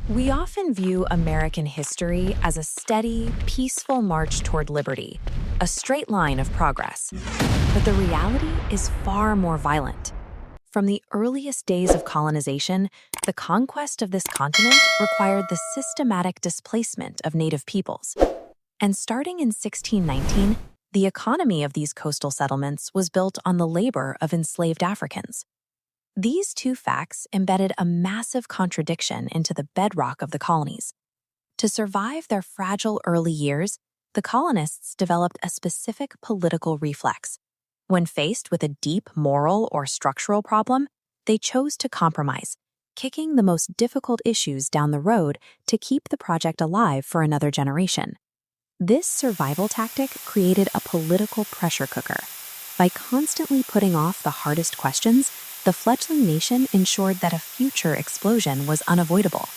We often view American history as a steady, peaceful march toward liberty, a straight line of progress. But the reality is far more violent. From the earliest days of colonization, the conquest of this continent required the systematic displacement of native peoples. And starting in 1619, the economy of these coastal settlements was built on the labor of enslaved Africans. These two facts embedded a massive contradiction into the bedrock of the colonies. To survive their fragile early years, the colonists developed a specific political reflex. When faced with a deep moral or structural problem, they chose to compromise, kicking the most difficult issues down the road to keep the project alive for another generation. This survival tactic created a political pressure cooker. By constantly putting off the hardest questions, the fledgling nation ensured that a future explosion was unavoidable.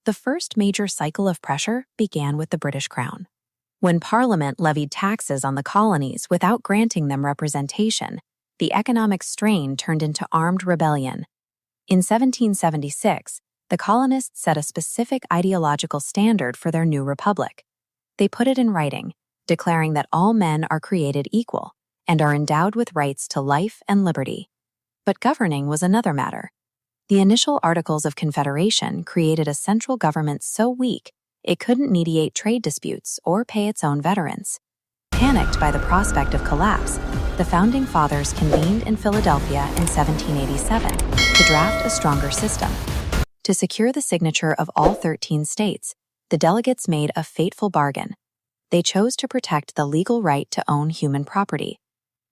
The first major cycle of pressure began with the British Crown. When Parliament levied taxes on the colonies without granting them representation, the economic strain turned into armed rebellion. In 1776, the colonists set a specific ideological standard for their new republic. They put it in writing, declaring that all men are created equal and are endowed with rights to life and liberty. But governing was another matter. The initial Articles of Confederation created a central government so weak it couldn't mediate trade disputes or pay its own veterans. Panicked by the prospect of collapse, the Founding Fathers convened in Philadelphia in 1787 to draft a stronger system. To secure the signature of all 13 states, the delegates made a fateful bargain. They chose to protect the legal right to own human property.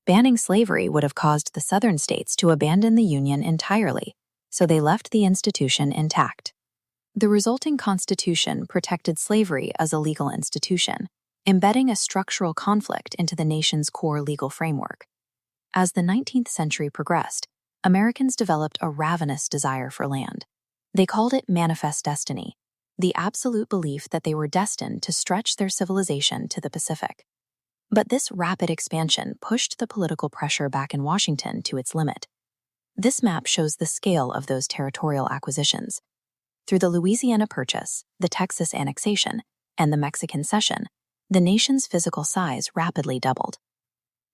Banning slavery would have caused the Southern states to abandon the Union entirely, so they left the institution intact. The resulting Constitution protected slavery as a legal institution, embedding a structural conflict into the nation's core legal framework. As the 19th century progressed, Americans developed a ravenous desire for land. They called it manifest destiny, the absolute belief that they were destined to stretch their civilization to the Pacific. But this rapid expansion pushed the political pressure back in Washington to its limit. This map shows the scale of those territorial acquisitions. Through the Louisiana Purchase, the Texas annexation, and the Mexican cession, the nation's physical size rapidly doubled.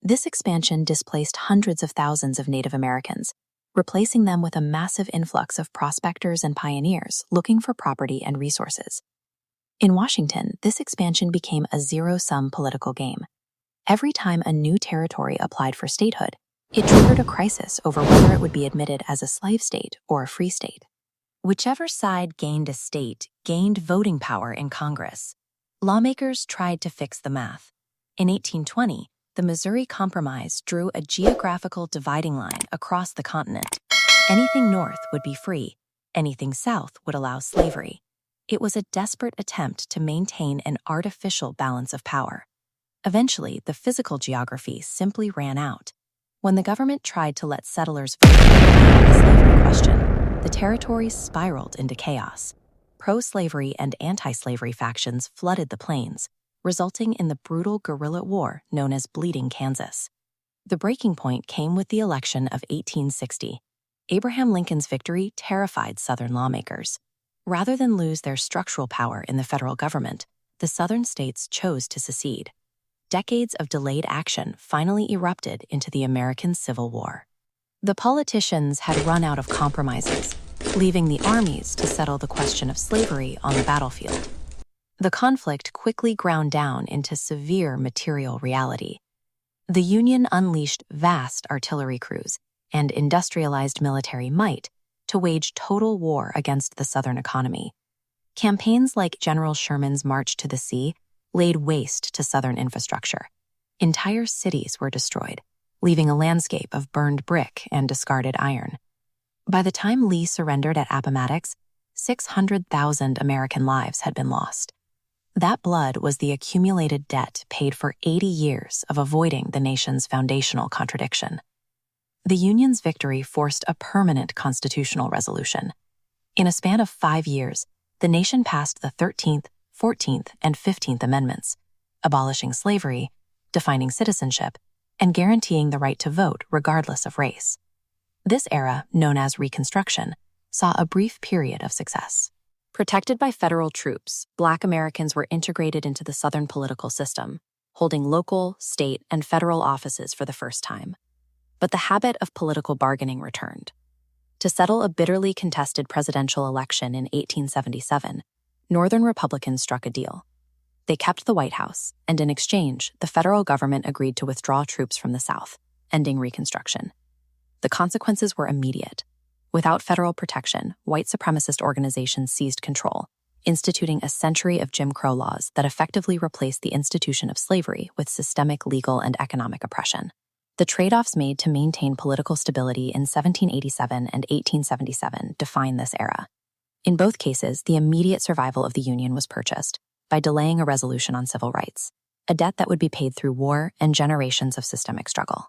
This expansion displaced hundreds of thousands of Native Americans, replacing them with a massive influx of prospectors and pioneers looking for property and resources. In Washington, this expansion became a zero-sum political game. Every time a new territory applied for statehood, it triggered a crisis over whether it would be admitted as a slave state or a free state. Whichever side gained a state gained voting power in Congress. Lawmakers tried to fix the math. In 1820, the Missouri Compromise drew a geographical dividing line across the continent. Anything north would be free, anything south would allow slavery. It was a desperate attempt to maintain an artificial balance of power. Eventually, the physical geography simply ran out. When the government tried to let settlers vote on the slavery question, the territories spiraled into chaos. Pro-slavery and anti-slavery factions flooded the plains, resulting in the brutal guerrilla war known as Bleeding Kansas. The breaking point came with the election of 1860. Abraham Lincoln's victory terrified Southern lawmakers. Rather than lose their structural power in the federal government, the Southern states chose to secede. Decades of delayed action finally erupted into the American Civil War. The politicians had run out of compromises, leaving the armies to settle the question of slavery on the battlefield. The conflict quickly ground down into severe material reality. The Union unleashed vast artillery crews and industrialized military might to wage total war against the Southern economy. Campaigns like General Sherman's March to the Sea laid waste to Southern infrastructure. Entire cities were destroyed, leaving a landscape of burned brick and discarded iron. By the time Lee surrendered at Appomattox, 600,000 American lives had been lost. That blood was the accumulated debt paid for 80 years of avoiding the nation's foundational contradiction. The Union's victory forced a permanent constitutional resolution. In a span of 5 years, the nation passed the 13th, 14th, and 15th Amendments, abolishing slavery, defining citizenship, and guaranteeing the right to vote regardless of race. This era, known as Reconstruction, saw a brief period of success. Protected by federal troops, Black Americans were integrated into the Southern political system, holding local, state, and federal offices for the first time. But the habit of political bargaining returned. To settle a bitterly contested presidential election in 1877, Northern Republicans struck a deal. They kept the White House, and in exchange, the federal government agreed to withdraw troops from the South, ending Reconstruction. The consequences were immediate. Without federal protection, white supremacist organizations seized control, instituting a century of Jim Crow laws that effectively replaced the institution of slavery with systemic legal and economic oppression. The trade-offs made to maintain political stability in 1787 and 1877 define this era. In both cases, the immediate survival of the Union was purchased by delaying a resolution on civil rights, a debt that would be paid through war and generations of systemic struggle.